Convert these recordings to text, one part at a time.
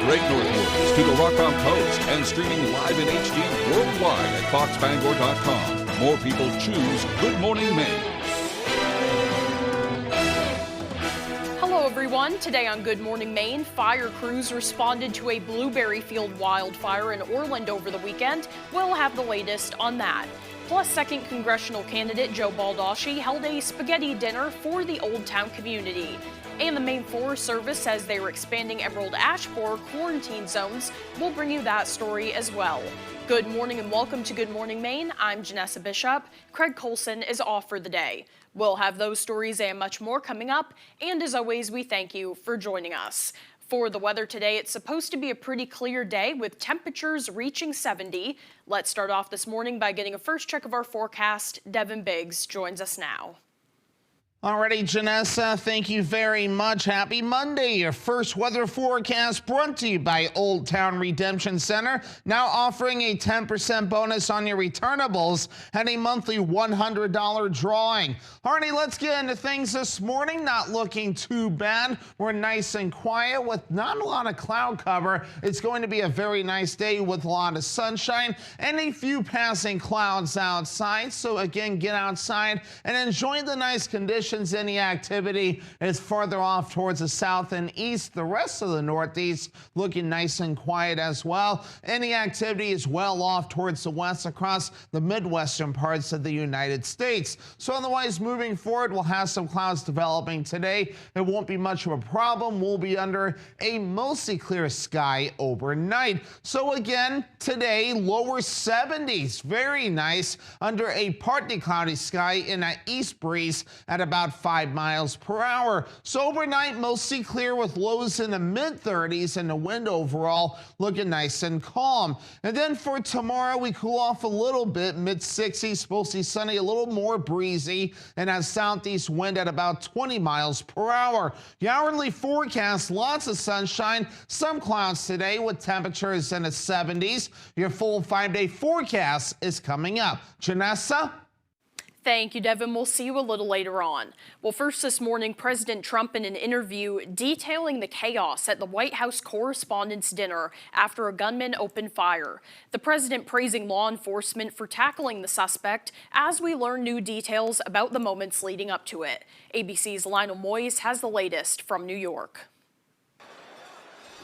Great North Woods to the Rockbound Coast and streaming live in HD worldwide at foxbangor.com. More people choose Good Morning Maine. Hello everyone. Today on Good Morning Maine, fire crews responded to a blueberry field wildfire in Orland over the weekend. We'll have the latest on that. Plus, second congressional candidate Joe Baldacci held a spaghetti dinner for the Old Town community. And the Maine Forest Service says they are expanding Emerald Ash Borer quarantine zones. We'll bring you that story as well. Good morning and welcome to Good Morning Maine. I'm Janessa Bishop. Craig Colson is off for the day. We'll have those stories and much more coming up. And as always, we thank you for joining us. For the weather today, it's supposed to be a pretty clear day with temperatures reaching 70. Let's start off this morning by getting a first check of our forecast. Devin Biggs joins us now. Alrighty, Janessa, thank you very much. Happy Monday. Your first weather forecast brought to you by Old Town Redemption Center, now offering a 10% bonus on your returnables and a monthly $100 drawing. Alrighty, let's get into things this morning. Not looking too bad. We're nice and quiet with not a lot of cloud cover. It's going to be a very nice day with a lot of sunshine and a few passing clouds outside. So again, get outside and enjoy the nice conditions. Any activity is farther off towards the south and east. The rest of the northeast looking nice and quiet as well. Any activity is well off towards the west across the midwestern parts of the United States. So otherwise, moving forward, we'll have some clouds developing today. It won't be much of a problem. We'll be under a mostly clear sky overnight. So again, today, lower 70s. Very nice under a partly cloudy sky in an east breeze at about 5 miles per hour. So overnight, mostly clear with lows in the mid-30s and the wind overall looking nice and calm. And then for tomorrow, we cool off a little bit, mid-60s, mostly sunny, a little more breezy, and a southeast wind at about 20 miles per hour. The hourly forecast, lots of sunshine, some clouds today with temperatures in the 70s. Your full 5-day forecast is coming up. Janessa? Thank you, Devin. We'll see you a little later on. Well, first this morning, President Trump in an interview detailing the chaos at the White House Correspondents' Dinner after a gunman opened fire. The president praising law enforcement for tackling the suspect as we learn new details about the moments leading up to it. ABC's Lionel Moyes has the latest from New York.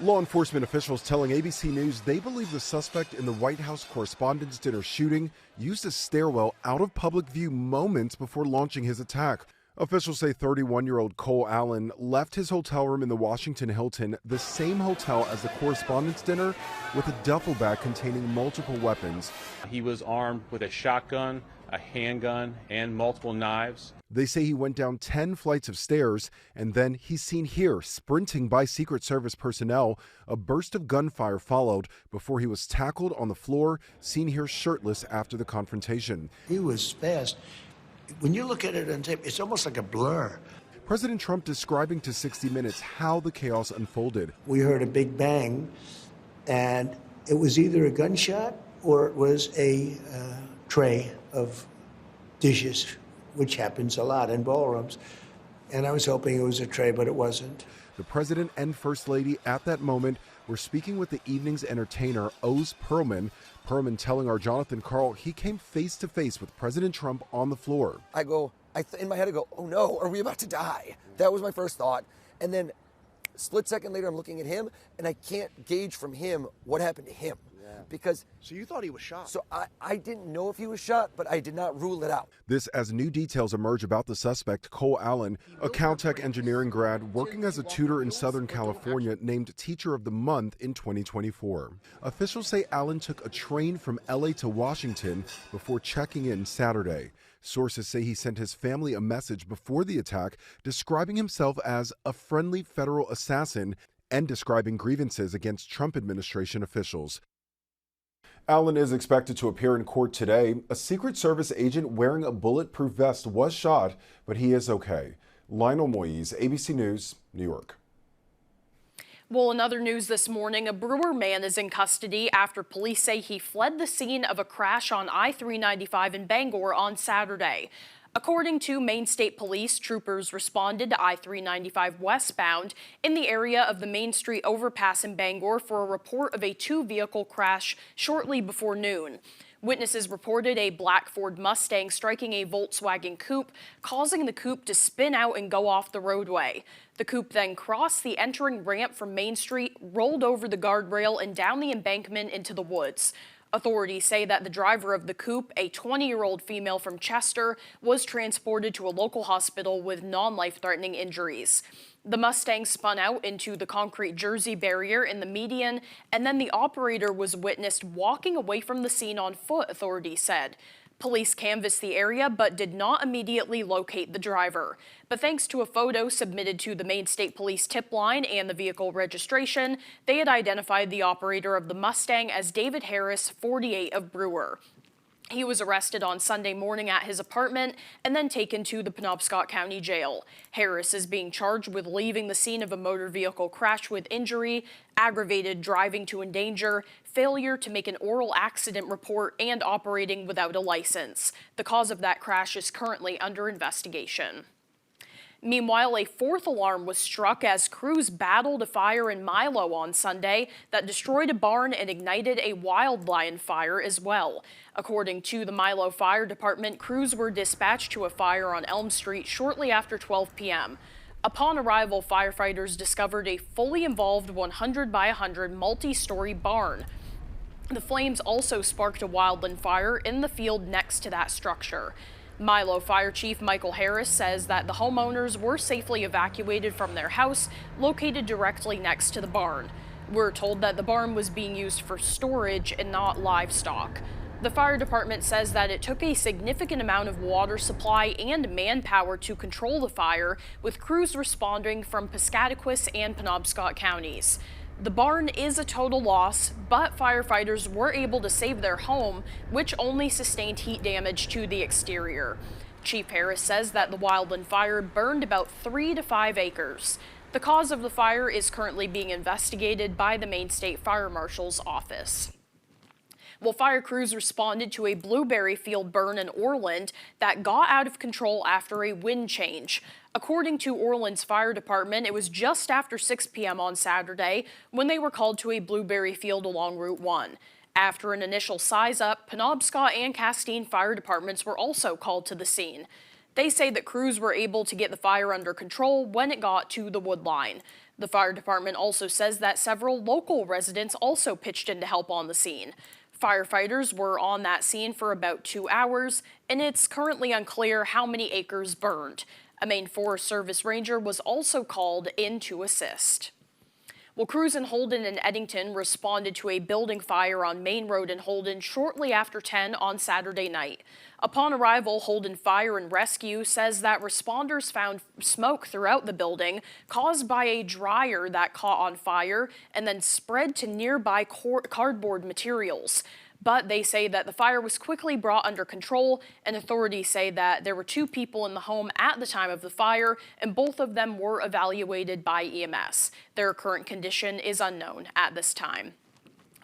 Law enforcement officials telling ABC News they believe the suspect in the White House Correspondents' Dinner shooting used a stairwell out of public view moments before launching his attack. Officials say 31-year-old Cole Allen left his hotel room in the Washington Hilton, the same hotel as the Correspondents' Dinner, with a duffel bag containing multiple weapons. He was armed with a shotgun, a handgun, and multiple knives. They say he went down 10 flights of stairs, and then he's seen here sprinting by Secret Service personnel. A burst of gunfire followed before he was tackled on the floor, seen here shirtless after the confrontation. He was fast. When you look at it on tape, it's almost like a blur. President Trump describing to 60 Minutes how the chaos unfolded. We heard a big bang, and it was either a gunshot or it was a tray of dishes, which happens a lot in ballrooms. And I was hoping it was a tray, but it wasn't. The president and first lady at that moment were speaking with the evening's entertainer, Oz Perlman. Perlman telling our Jonathan Carl he came face to face with President Trump on the floor. In my head I go, oh no, are we about to die? That was my first thought. And then a split second later, I'm looking at him and I can't gauge from him what happened to him. Because so you thought he was shot? So I didn't know if he was shot, but I did not rule it out. This as new details emerge about the suspect, Cole Allen, a Caltech engineering grad working as a tutor in Southern California, named Teacher of the Month in 2024. Officials say Allen took a train from LA to Washington before checking in Saturday. Sources say he sent his family a message before the attack describing himself as a friendly federal assassin and describing grievances against Trump administration officials. Allen is expected to appear in court today. A Secret Service agent wearing a bulletproof vest was shot, but he is okay. Lionel Moyes, ABC News, New York. Well, in other news this morning, a Brewer man is in custody after police say he fled the scene of a crash on I-395 in Bangor on Saturday. According to Maine State Police, troopers responded to I-395 westbound in the area of the Main Street overpass in Bangor for a report of a two-vehicle crash shortly before noon. Witnesses reported a black Ford Mustang striking a Volkswagen Coupe, causing the coupe to spin out and go off the roadway. The coupe then crossed the entering ramp from Main Street, rolled over the guardrail and down the embankment into the woods. Authorities say that the driver of the coupe, a 20-year-old female from Chester, was transported to a local hospital with non-life-threatening injuries. The Mustang spun out into the concrete Jersey barrier in the median, and then the operator was witnessed walking away from the scene on foot, authorities said. Police canvassed the area but did not immediately locate the driver. But thanks to a photo submitted to the Maine State Police tip line and the vehicle registration, they had identified the operator of the Mustang as David Harris, 48, of Brewer. He was arrested on Sunday morning at his apartment and then taken to the Penobscot County Jail. Harris is being charged with leaving the scene of a motor vehicle crash with injury, aggravated driving to endanger, failure to make an oral accident report, and operating without a license. The cause of that crash is currently under investigation. Meanwhile, a fourth alarm was struck as crews battled a fire in Milo on Sunday that destroyed a barn and ignited a wildlife fire as well. According to the Milo Fire Department, crews were dispatched to a fire on Elm Street shortly after 12 p.m. Upon arrival, firefighters discovered a fully involved 100 by 100 multi-story barn. The flames also sparked a wildland fire in the field next to that structure. Milo Fire Chief Michael Harris says that the homeowners were safely evacuated from their house located directly next to the barn. We're told that the barn was being used for storage and not livestock. The fire department says that it took a significant amount of water supply and manpower to control the fire, with crews responding from Piscataquis and Penobscot counties. The barn is a total loss, but firefighters were able to save their home, which only sustained heat damage to the exterior. Chief Harris says that the wildland fire burned about 3 to 5 acres. The cause of the fire is currently being investigated by the Maine State Fire Marshal's office. Well, fire crews responded to a blueberry field burn in Orland that got out of control after a wind change. According to Orland's fire department, it was just after 6 p.m. on Saturday when they were called to a blueberry field along Route 1. After an initial size-up, Penobscot and Castine fire departments were also called to the scene. They say that crews were able to get the fire under control when it got to the wood line. The fire department also says that several local residents also pitched in to help on the scene. Firefighters were on that scene for about 2 hours, and it's currently unclear how many acres burned. A Maine Forest Service ranger was also called in to assist. Well, crews in Holden and Eddington responded to a building fire on Main Road in Holden shortly after 10 on Saturday night. Upon arrival, Holden Fire and Rescue says that responders found smoke throughout the building caused by a dryer that caught on fire and then spread to nearby cardboard materials. But they say that the fire was quickly brought under control, and authorities say that there were 2 people in the home at the time of the fire, and both of them were evaluated by EMS. Their current condition is unknown at this time.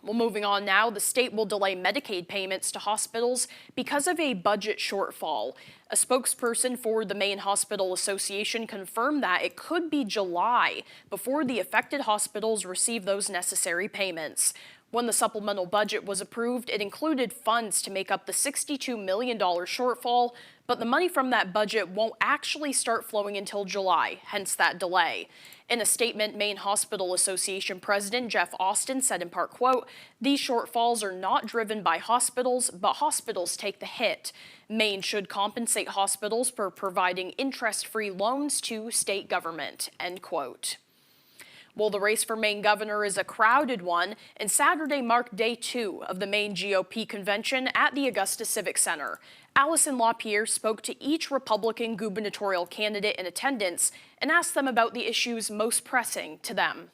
Well, moving on now, the state will delay Medicaid payments to hospitals because of a budget shortfall. A spokesperson for the Maine Hospital Association confirmed that it could be July before the affected hospitals receive those necessary payments. When the supplemental budget was approved, it included funds to make up the $62 million shortfall, but the money from that budget won't actually start flowing until July, hence that delay. In a statement, Maine Hospital Association President Jeff Austin said in part, quote, "These shortfalls are not driven by hospitals, but hospitals take the hit. Maine should compensate hospitals for providing interest-free loans to state government," end quote. Well, the race for Maine governor is a crowded one, and Saturday marked day 2 of the Maine GOP convention at the Augusta Civic Center. Allison LaPierre spoke to each Republican gubernatorial candidate in attendance and asked them about the issues most pressing to them.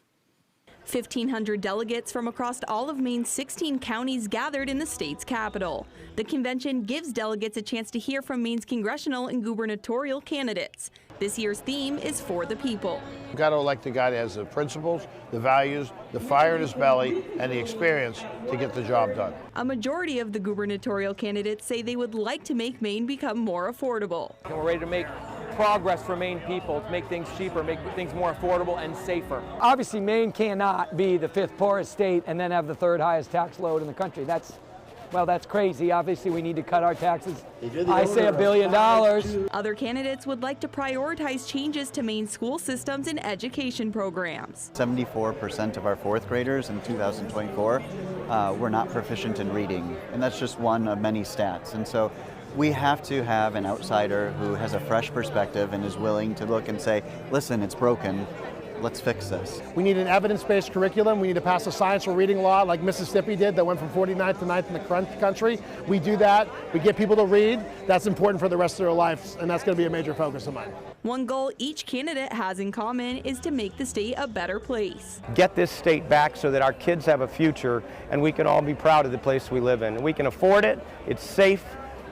1,500 delegates from across all of Maine's 16 counties gathered in the state's capital. The convention gives delegates a chance to hear from Maine's congressional and gubernatorial candidates. This year's theme is For the People. You've got to elect a guy that has the principles, the values, the fire in his belly, and the experience to get the job done. A majority of the gubernatorial candidates say they would like to make Maine become more affordable. And we're ready to make progress for Maine people, to make things cheaper, make things more affordable and safer. Obviously, Maine cannot be the 5th poorest state and then have the 3rd highest tax load in the country. That's crazy. Obviously, we need to cut our taxes. I say $1 billion. Other candidates would like to prioritize changes to Maine school systems and education programs. 74% of our 4th graders in 2024 were not proficient in reading, and that's just one of many stats. And so we have to have an outsider who has a fresh perspective and is willing to look and say, listen, it's broken. Let's fix this. We need an evidence-based curriculum. We need to pass a science for reading law like Mississippi did that went from 49th to 9th in the country. We do that. We get people to read. That's important for the rest of their lives, and that's going to be a major focus of mine. One goal each candidate has in common is to make the state a better place. Get this state back so that our kids have a future and we can all be proud of the place we live in. We can afford it, it's safe,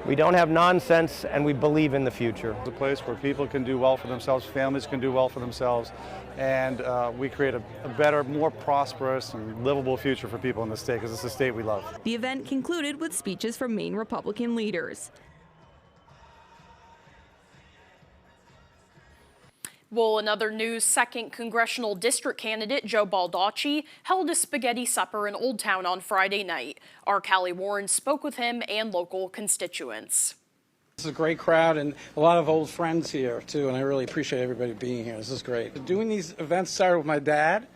we don't have nonsense, and we believe in the future. It's a place where people can do well for themselves, families can do well for themselves, and we create a better, more prosperous and livable future for people in the state, because it's a state we love. The event concluded with speeches from Maine Republican leaders. Well, another news, 2nd Congressional District candidate Joe Baldacci held a spaghetti supper in Old Town on Friday night. Our Callie Warren spoke with him and local constituents. This is a great crowd and a lot of old friends here, too, and I really appreciate everybody being here. This is great. Doing these events started with my dad,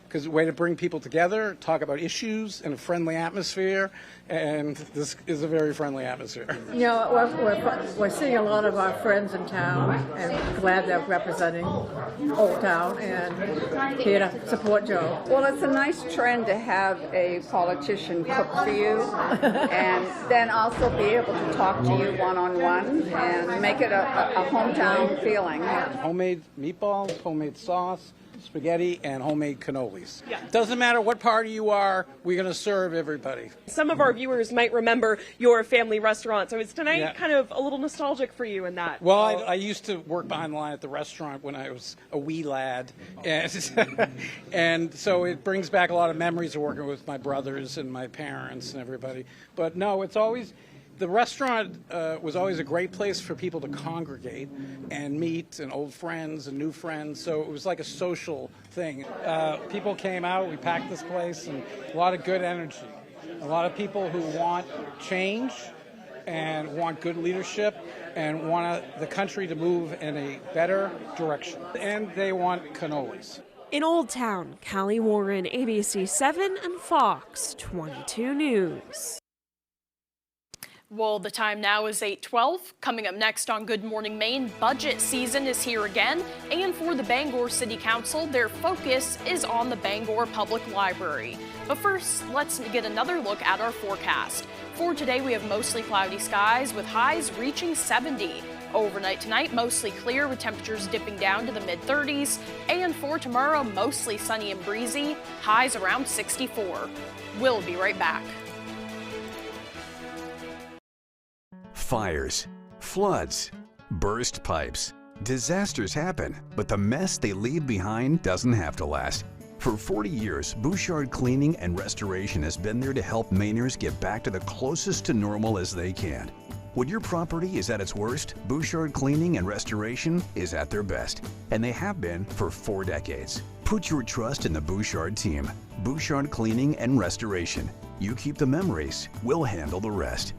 because it's a way to bring people together, talk about issues in a friendly atmosphere, and this is a very friendly atmosphere. You know, we're seeing a lot of our friends in town, and glad they're representing Old Town and here to support Joe. Well, it's a nice trend to have a politician cook for you, and then also be able to talk to you one-on-one and make it a hometown feeling. Homemade meatballs, homemade sauce, spaghetti, and homemade cannolis. Doesn't matter what party you are, we're going to serve everybody. Some of our viewers might remember your family restaurant, so is tonight kind of a little nostalgic for you in that? Well, I used to work behind the line at the restaurant when I was a wee lad, and so it brings back a lot of memories of working with my brothers and my parents and everybody. But no, it's always... The restaurant was always a great place for people to congregate and meet and old friends and new friends, so it was like a social thing. People came out, we packed this place, and a lot of good energy. A lot of people who want change and want good leadership and want the country to move in a better direction. And they want cannolis. In Old Town, Callie Warren, ABC 7 and Fox 22 News. Well, the time now is 8:12. Coming up next on Good Morning Maine, budget season is here again. And for the Bangor City Council, their focus is on the Bangor Public Library. But first, let's get another look at our forecast. For today, we have mostly cloudy skies with highs reaching 70. Overnight tonight, mostly clear with temperatures dipping down to the mid-30s. And for tomorrow, mostly sunny and breezy, highs around 64. We'll be right back. Fires, floods, burst pipes. Disasters happen, but the mess they leave behind doesn't have to last. For 40 years, Bouchard Cleaning and Restoration has been there to help Mainers get back to the closest to normal as they can. When your property is at its worst, Bouchard Cleaning and Restoration is at their best, and they have been for 4 decades. Put your trust in the Bouchard team. Bouchard Cleaning and Restoration. You keep the memories, we'll handle the rest.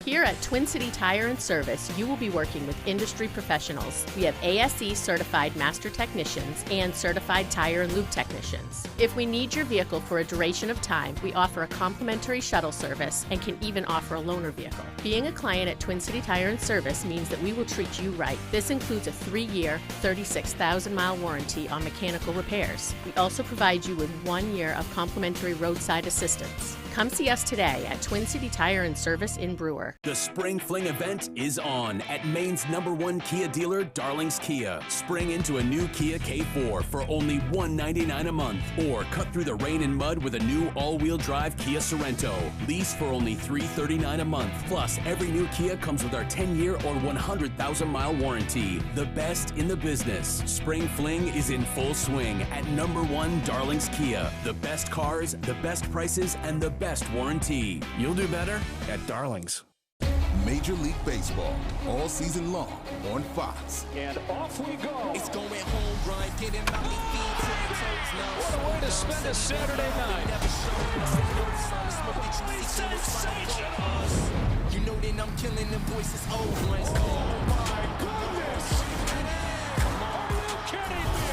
Here at Twin City Tire and Service, you will be working with industry professionals. We have ASE certified master technicians and certified tire and lube technicians. If we need your vehicle for a duration of time, we offer a complimentary shuttle service and can even offer a loaner vehicle. Being a client at Twin City Tire and Service means that we will treat you right. This includes a 3-year, 36,000-mile warranty on mechanical repairs. We also provide you with 1 year of complimentary roadside assistance. Come see us today at Twin City Tire and Service in Brewer. The Spring Fling event is on at Maine's #1 Kia dealer, Darlings Kia. Spring into a new Kia K4 for only $199 a month. Or cut through the rain and mud with a new all-wheel drive Kia Sorento. Lease for only $339 a month. Plus, every new Kia comes with our 10-year or 100,000-mile warranty. The best in the business. Spring Fling is in full swing at #1 Darlings Kia. The best cars, the best prices, and the best warranty. You'll do better at Darlings. Major League Baseball, all season long on Fox. And off we go. It's going home run, getting my feet What a way to spend a Saturday night. You know that I'm killing them voices old ones. Oh my goodness. Are you kidding me?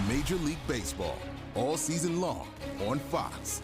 Major League Baseball, all season long on Fox.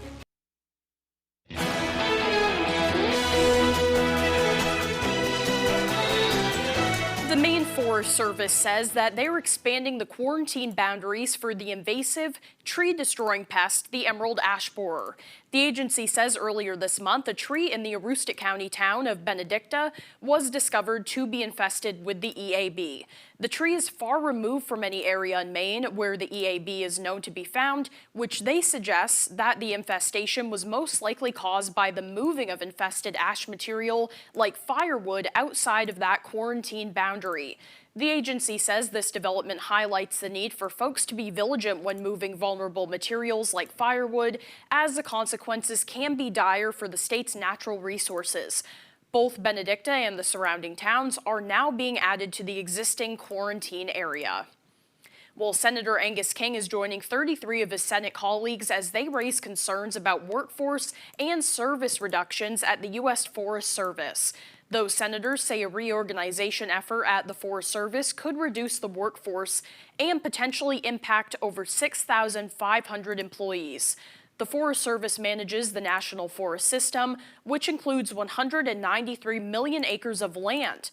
The Maine Forest Service says that they're expanding the quarantine boundaries for the invasive, tree-destroying pest, the emerald ash borer. The agency says earlier this month a tree in the Aroostook County town of Benedicta was discovered to be infested with the EAB. The tree is far removed from any area in Maine where the EAB is known to be found, which they suggest that the infestation was most likely caused by the moving of infested ash material like firewood outside of that quarantine boundary. The agency says this development highlights the need for folks to be vigilant when moving vulnerable materials like firewood, as the consequences can be dire for the state's natural resources. Both Benedicta and the surrounding towns are now being added to the existing quarantine area. Well, Senator Angus King is joining 33 of his Senate colleagues as they raise concerns about workforce and service reductions at the U.S. Forest Service. Those senators say a reorganization effort at the Forest Service could reduce the workforce and potentially impact over 6,500 employees. The Forest Service manages the National Forest System, which includes 193 million acres of land,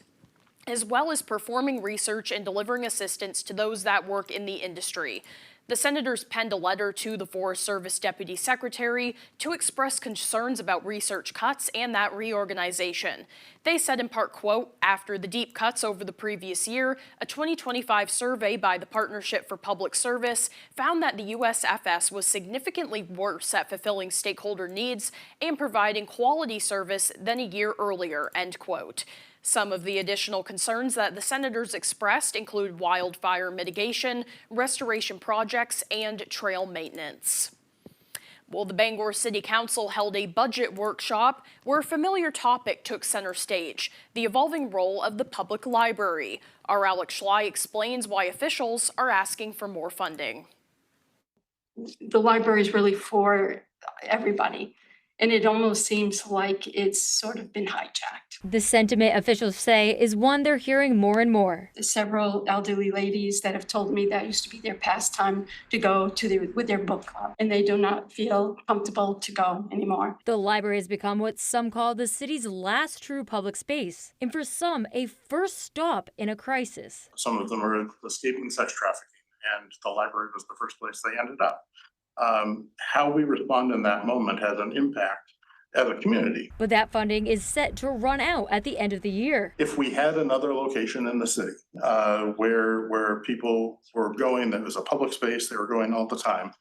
as well as performing research and delivering assistance to those that work in the industry. The senators penned a letter to the Forest Service Deputy Secretary to express concerns about research cuts and that reorganization. They said in part, quote, after the deep cuts over the previous year, a 2025 survey by the Partnership for Public Service found that the USFS was significantly worse at fulfilling stakeholder needs and providing quality service than a year earlier, end quote. Some of the additional concerns that the senators expressed include wildfire mitigation, restoration projects, and trail maintenance. Well, the Bangor City Council held a budget workshop where a familiar topic took center stage, the evolving role of the public library. Our Alex Schley explains why officials are asking for more funding. The library is really for everybody, and it almost seems like it's sort of been hijacked. The sentiment officials say is one they're hearing more and more. There's several elderly ladies that have told me that used to be their pastime to go to with their book club, and they do not feel comfortable to go anymore. The library has become what some call the city's last true public space, and for some, a first stop in a crisis. Some of them are escaping sex trafficking, and the library was the first place they ended up. How we respond in that moment has an impact as a community. But that funding is set to run out at the end of the year. If we had another location in the city where people were going, that was a public space, they were going all the time,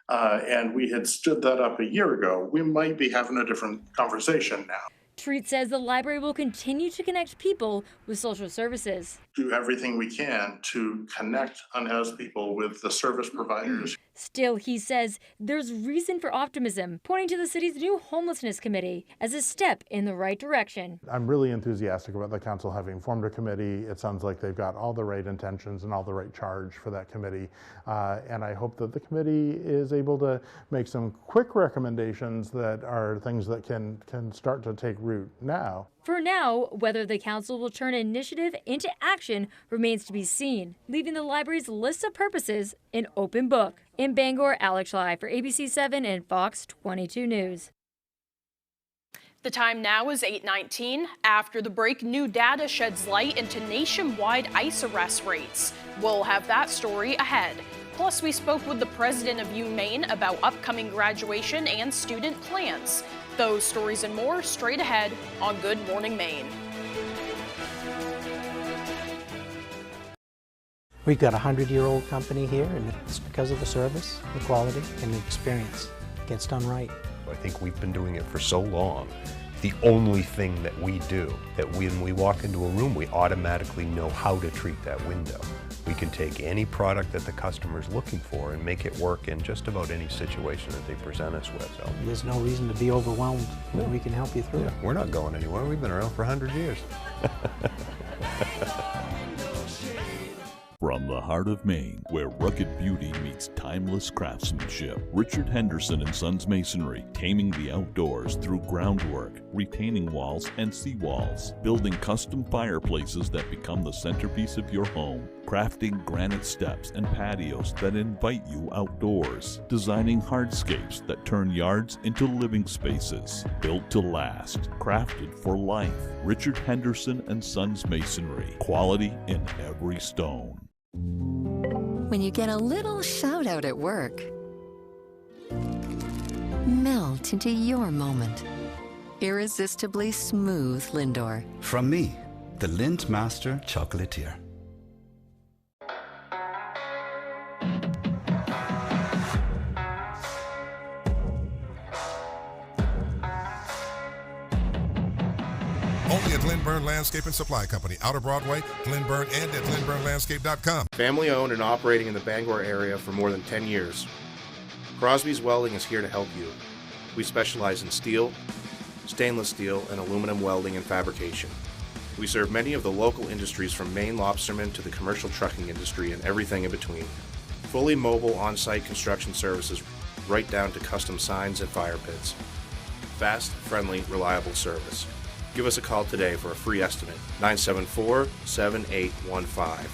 and we had stood that up a year ago, we might be having a different conversation now. Treat says the library will continue to connect people with social services. Do everything we can to connect unhoused people with the service providers. Still, he says there's reason for optimism, pointing to the city's new homelessness committee as a step in the right direction. I'm really enthusiastic about the council having formed a committee. It sounds like they've got all the right intentions and all the right charge for that committee. And I hope that the committee is able to make some quick recommendations that are things that can start to take root now. For now, whether the council will turn initiative into action remains to be seen, leaving the library's list of purposes an open book. In Bangor, Alex Schley for ABC 7 and Fox 22 News. The time now is 8:19. After the break, new data sheds light into nationwide ICE arrest rates. We'll have that story ahead. Plus, we spoke with the president of UMaine about upcoming graduation and student plans. Those stories and more straight ahead on Good Morning Maine. We've got a 100-year-old company here, and it's because of the service, the quality, and the experience. It gets done right. I think we've been doing it for so long. The only thing that we do, that when we walk into a room, we automatically know how to treat that window. We can take any product that the customer's looking for and make it work in just about any situation that they present us with. So There's no reason to be overwhelmed. No. We can help you through it. We're not going anywhere. We've been around for 100 years. From the heart of Maine, where rugged beauty meets timeless craftsmanship, Richard Henderson & Sons Masonry, taming the outdoors through groundwork, retaining walls and seawalls, building custom fireplaces that become the centerpiece of your home, crafting granite steps and patios that invite you outdoors, designing hardscapes that turn yards into living spaces, built to last, crafted for life. Richard Henderson & Sons Masonry, quality in every stone. When you get a little shout out at work, melt into your moment. Irresistibly smooth Lindor. From me, the Lindt Master Chocolatier. Only at Glenburn Landscape and Supply Company, Outer Broadway, Glenburn, and at GlenburnLandscape.com. Family owned and operating in the Bangor area for more than 10 years. Crosby's Welding is here to help you. We specialize in steel, stainless steel, and aluminum welding and fabrication. We serve many of the local industries from Maine lobstermen to the commercial trucking industry and everything in between. Fully mobile on-site construction services right down to custom signs and fire pits. Fast, friendly, reliable service. Give us a call today for a free estimate, 974-7815.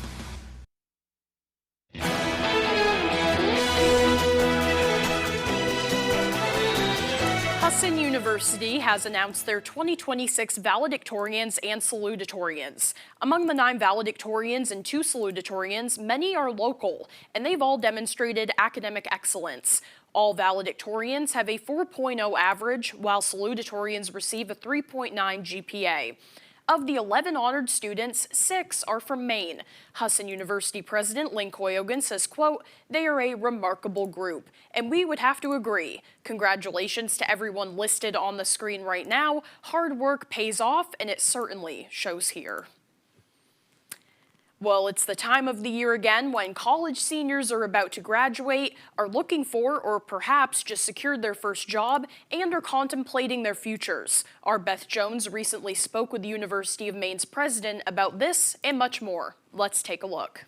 Husson University has announced their 2026 valedictorians and salutatorians. Among the 9 valedictorians and 2 salutatorians, many are local, and they've all demonstrated academic excellence. All valedictorians have a 4.0 average, while salutatorians receive a 3.9 GPA. Of the 11 honored students, 6 are from Maine. Husson University President Lynn Koyogan says, quote, "They are a remarkable group," and we would have to agree. Congratulations to everyone listed on the screen right now. Hard work pays off, and it certainly shows here. Well, it's the time of the year again when college seniors are about to graduate, are looking for or perhaps just secured their first job, and are contemplating their futures. Our Beth Jones recently spoke with the University of Maine's president about this and much more. Let's take a look.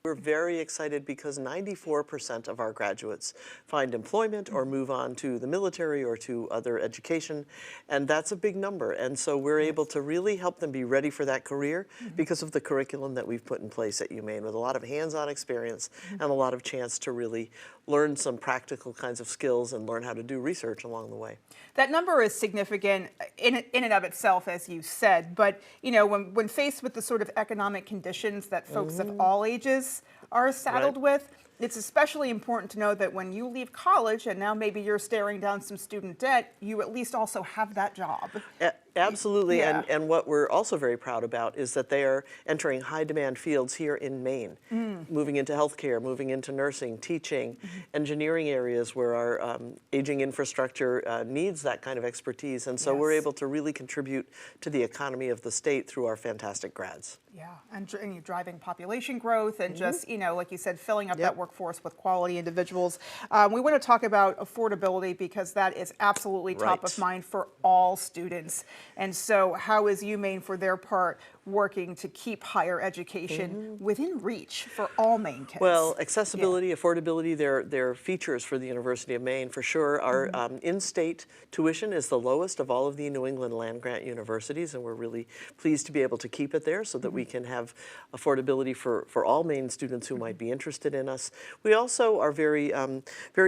We're very excited because 94% of our graduates find employment or move on to the military or to other education, and that's a big number. And so we're able to really help them be ready for that career because of the curriculum that we've put in place at UMaine, with a lot of hands-on experience and a lot of chance to really learn some practical kinds of skills and learn how to do research along the way. That number is significant in and of itself, as you said, but you know, when faced with the sort of economic conditions that folks of all ages are saddled with, it's especially important to know that when you leave college and now maybe you're staring down some student debt, you at least also have that job. Absolutely, Yeah. and what we're also very proud about is that they are entering high demand fields here in Maine, moving into healthcare, moving into nursing, teaching, engineering areas where our aging infrastructure needs that kind of expertise. And so we're able to really contribute to the economy of the state through our fantastic grads. Yeah, and you're driving population growth and just, you know, like you said, filling up that workforce with quality individuals. We want to talk about affordability because that is absolutely top of mind for all students. And so how is UMaine, for their part, working to keep higher education within reach for all Maine kids? Well, accessibility, affordability, they're features for the University of Maine for sure. Our in-state tuition is the lowest of all of the New England land-grant universities, and we're really pleased to be able to keep it there so that we can have affordability for all Maine students who might be interested in us. We also are very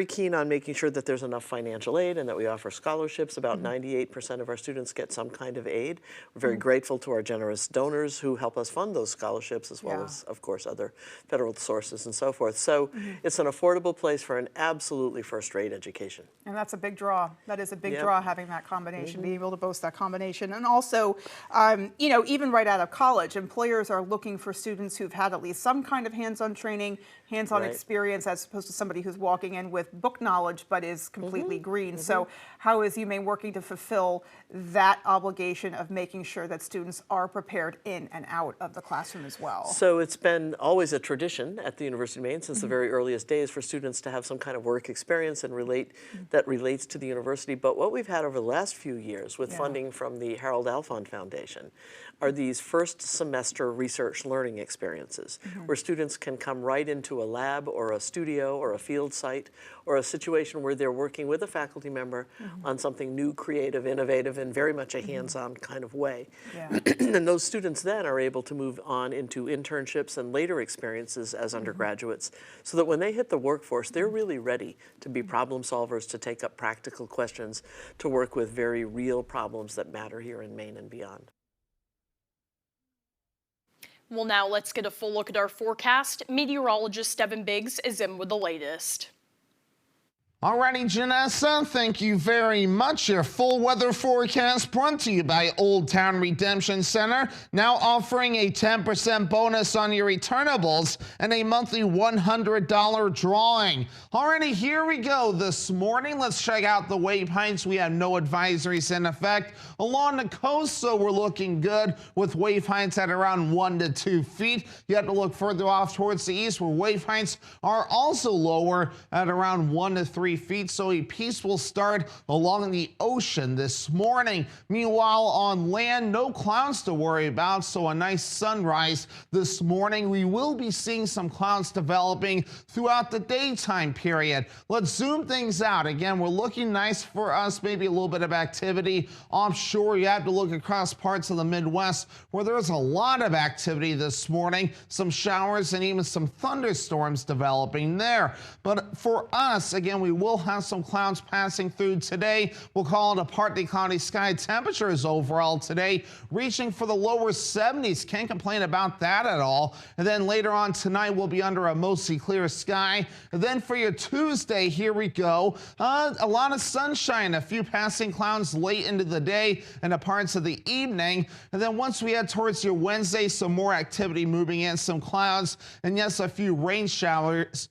keen on making sure that there's enough financial aid and that we offer scholarships. About 98% of our students get some kind of aid. We're very grateful to our generous donors donors who help us fund those scholarships, as well as, of course, other federal sources and so forth. So it's an affordable place for an absolutely first-rate education. And that's a big draw. That is a big draw, having that combination, being able to boast that combination. And also, you know, even right out of college, employers are looking for students who've had at least some kind of hands-on training, hands-on experience, as opposed to somebody who's walking in with book knowledge but is completely green. So how is UMaine working to fulfill that obligation of making sure that students are prepared in and out of the classroom as well? So it's been always a tradition at the University of Maine since the very earliest days for students to have some kind of work experience and that relates to the university. But what we've had over the last few years with funding from the Harold Alfond Foundation are these first semester research learning experiences where students can come right into a lab or a studio or a field site or a situation where they're working with a faculty member on something new, creative, innovative, and very much a hands-on kind of way. And those students then are able to move on into internships and later experiences as undergraduates, so that when they hit the workforce, they're really ready to be problem solvers, to take up practical questions, to work with very real problems that matter here in Maine and beyond. Well, now let's get a full look at our forecast. Meteorologist Devin Biggs is in with the latest. Alrighty, Janessa, thank you very much. Your full weather forecast brought to you by Old Town Redemption Center, now offering a 10% bonus on your returnables and a monthly $100 drawing. Alrighty, here we go. This morning, let's check out the wave heights. We have no advisories in effect. Along the coast, so we're looking good with wave heights at around 1 to 2 feet. You have to look further off towards the east where wave heights are also lower at around 1 to 3 feet, so a peaceful start along the ocean this morning. Meanwhile, on land, no clouds to worry about, so a nice sunrise this morning. We will be seeing some clouds developing throughout the daytime period. Let's zoom things out. Again, we're looking nice for us, maybe a little bit of activity offshore. You have to look across parts of the Midwest where there's a lot of activity this morning, some showers and even some thunderstorms developing there. But for us, again, we will have some clouds passing through today. We'll call it a partly cloudy sky. Temperatures overall today reaching for the lower 70s. Can't complain about that at all. And then later on tonight, we'll be under a mostly clear sky. And then for your Tuesday, here we go. A lot of sunshine, a few passing clouds late into the day and the parts of the evening. And then once we head towards your Wednesday, some more activity moving in, some clouds, and yes, a few rain showers,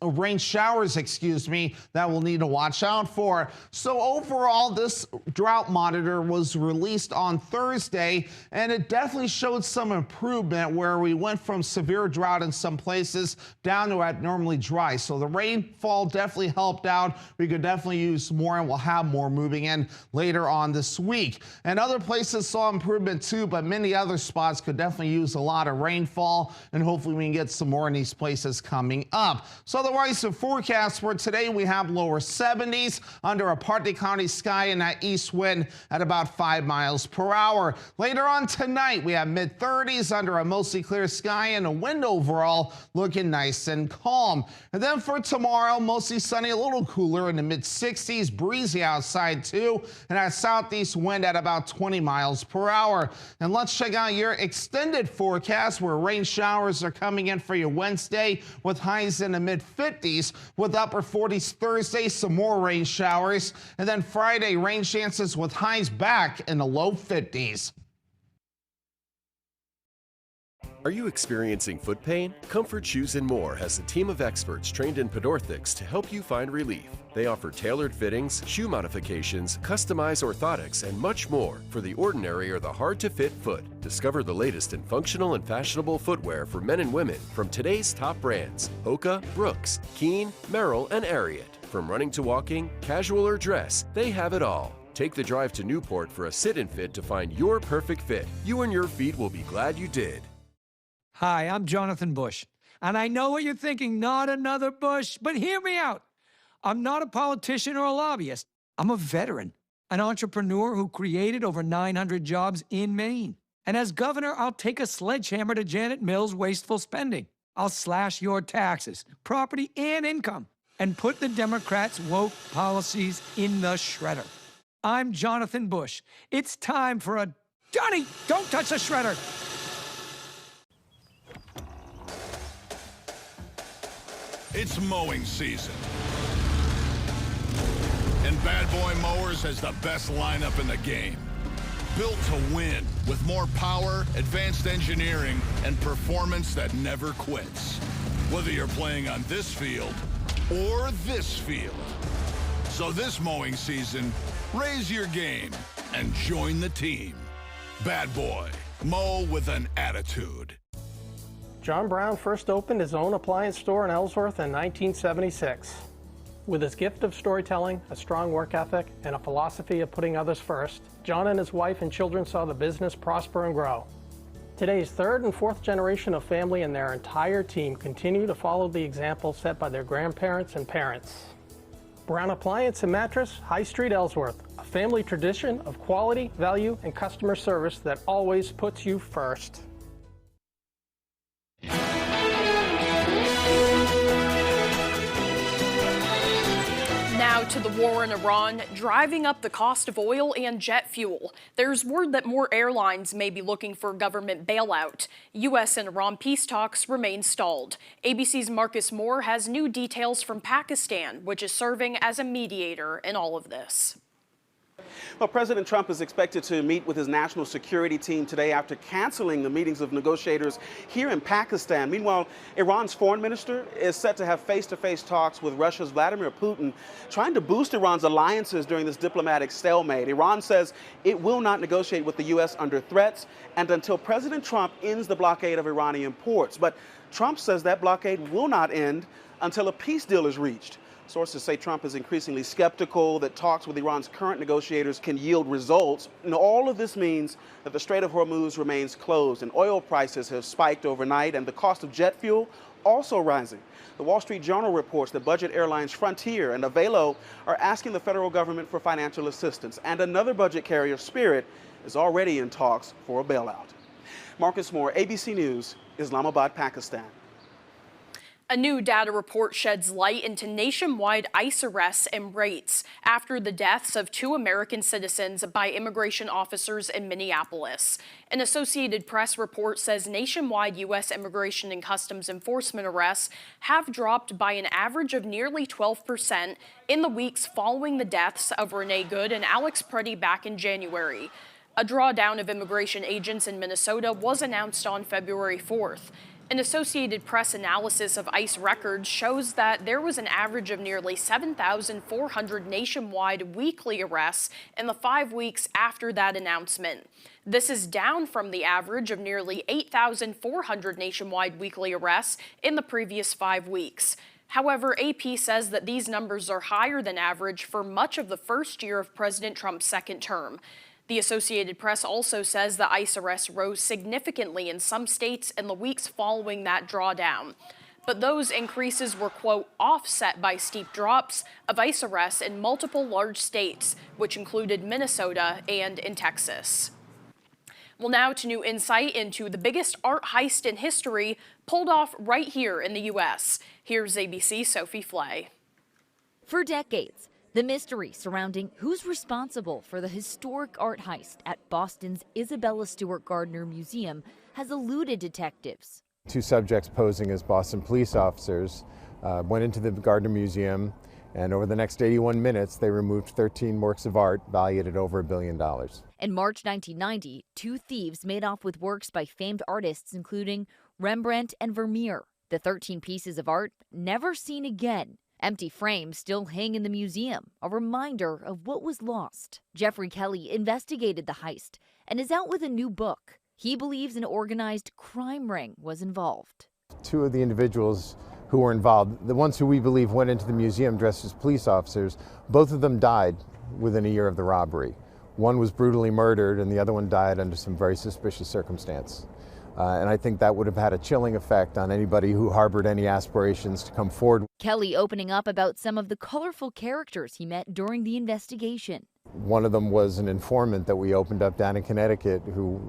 excuse me, that we'll need to watch out for. So overall, this drought monitor was released on Thursday, and it definitely showed some improvement where we went from severe drought in some places down to abnormally dry. So the rainfall definitely helped out. We could definitely use more, and we'll have more moving in later on this week. And other places saw improvement too, but many other spots could definitely use a lot of rainfall, and hopefully we can get some more in these places coming up. So otherwise, the forecast for today, we have lower 70s under a partly cloudy sky and that east wind at about 5 miles per hour. Later on tonight, we have mid 30s under a mostly clear sky and a wind overall looking nice and calm. And then for tomorrow, mostly sunny, a little cooler in the mid 60s, breezy outside too, and that southeast wind at about 20 miles per hour. And let's check out your extended forecast where rain showers are coming in for your Wednesday with highs in the mid 50s, with upper 40s Thursday, some more rain showers, and then Friday rain chances with highs back in the low 50s. Are you experiencing foot pain? Comfort Shoes and More has a team of experts trained in Podorthics to help you find relief. They offer tailored fittings, shoe modifications, customized orthotics, and much more for the ordinary or the hard-to-fit foot. Discover the latest in functional and fashionable footwear for men and women from today's top brands: Hoka, Brooks, Keen, Merrell, and Ariat. From running to walking, casual or dress, they have it all. Take the drive to Newport for a sit-and fit to find your perfect fit. You and your feet will be glad you did. Hi, I'm Jonathan Bush, and I know what you're thinking, not another Bush, but hear me out. I'm not a politician or a lobbyist. I'm a veteran, an entrepreneur who created over 900 jobs in Maine. And as governor, I'll take a sledgehammer to Janet Mills' wasteful spending. I'll slash your taxes, property, and income, and put the Democrats' woke policies in the shredder. I'm Jonathan Bush. It's time for a... Johnny, don't touch the shredder! It's mowing season. And Bad Boy Mowers has the best lineup in the game. Built to win with more power, advanced engineering, and performance that never quits. Whether you're playing on this field or this field. So this mowing season, raise your game and join the team. Bad Boy, mow with an attitude. John Brown first opened his own appliance store in Ellsworth in 1976. With his gift of storytelling, a strong work ethic, and a philosophy of putting others first, John and his wife and children saw the business prosper and grow. Today's third and fourth generation of family and their entire team continue to follow the example set by their grandparents and parents. Brown Appliance and Mattress, High Street, Ellsworth, a family tradition of quality, value, and customer service that always puts you first. Now to the war in Iran, driving up the cost of oil and jet fuel. There's word that more airlines may be looking for government bailout. U.S. and Iran peace talks remain stalled. ABC's Marcus Moore has new details from Pakistan, which is serving as a mediator in all of this. Well, President Trump is expected to meet with his national security team today after canceling the meetings of negotiators here in Pakistan. Meanwhile, Iran's foreign minister is set to have face-to-face talks with Russia's Vladimir Putin, trying to boost Iran's alliances during this diplomatic stalemate. Iran says it will not negotiate with the U.S. under threats and until President Trump ends the blockade of Iranian ports. But Trump says that blockade will not end until a peace deal is reached. Sources say Trump is increasingly skeptical that talks with Iran's current negotiators can yield results. And all of this means that the Strait of Hormuz remains closed and oil prices have spiked overnight and the cost of jet fuel also rising. The Wall Street Journal reports that budget airlines Frontier and Avelo are asking the federal government for financial assistance. And another budget carrier, Spirit, is already in talks for a bailout. Marcus Moore, ABC News, Islamabad, Pakistan. A new data report sheds light into nationwide ICE arrests and rates after the deaths of 2 American citizens by immigration officers in Minneapolis. An Associated Press report says nationwide U.S. Immigration and Customs Enforcement arrests have dropped by an average of nearly 12% in the weeks following the deaths of Renee Good and Alex Preddy back in January. A drawdown of immigration agents in Minnesota was announced on February 4th. An Associated Press analysis of ICE records shows that there was an average of nearly 7,400 nationwide weekly arrests in the 5 weeks after that announcement. This is down from the average of nearly 8,400 nationwide weekly arrests in the previous 5 weeks. However, AP says that these numbers are higher than average for much of the first year of President Trump's second term. The Associated Press also says the ICE arrests rose significantly in some states in the weeks following that drawdown. But those increases were, quote, offset by steep drops of ICE arrests in multiple large states, which included Minnesota and in Texas. Well, now to new insight into the biggest art heist in history pulled off right here in the U.S. Here's ABC's Sophie Flay. For decades, the mystery surrounding who's responsible for the historic art heist at Boston's Isabella Stewart Gardner Museum has eluded detectives. 2 subjects posing as Boston police officers went into the Gardner Museum, and over the next 81 minutes, they removed 13 works of art valued at over $1 billion. In March 1990, 2 thieves made off with works by famed artists including Rembrandt and Vermeer. The 13 pieces of art never seen again. Empty frames still hang in the museum, a reminder of what was lost. Jeffrey Kelly investigated the heist and is out with a new book. He believes an organized crime ring was involved. 2 of the individuals who were involved, the ones who we believe went into the museum dressed as police officers, both of them died within a year of the robbery. One was brutally murdered and the other one died under some very suspicious circumstance. And I think that would have had a chilling effect on anybody who harbored any aspirations to come forward. Kelly opening up about some of the colorful characters he met during the investigation. One of them was an informant that we opened up down in Connecticut,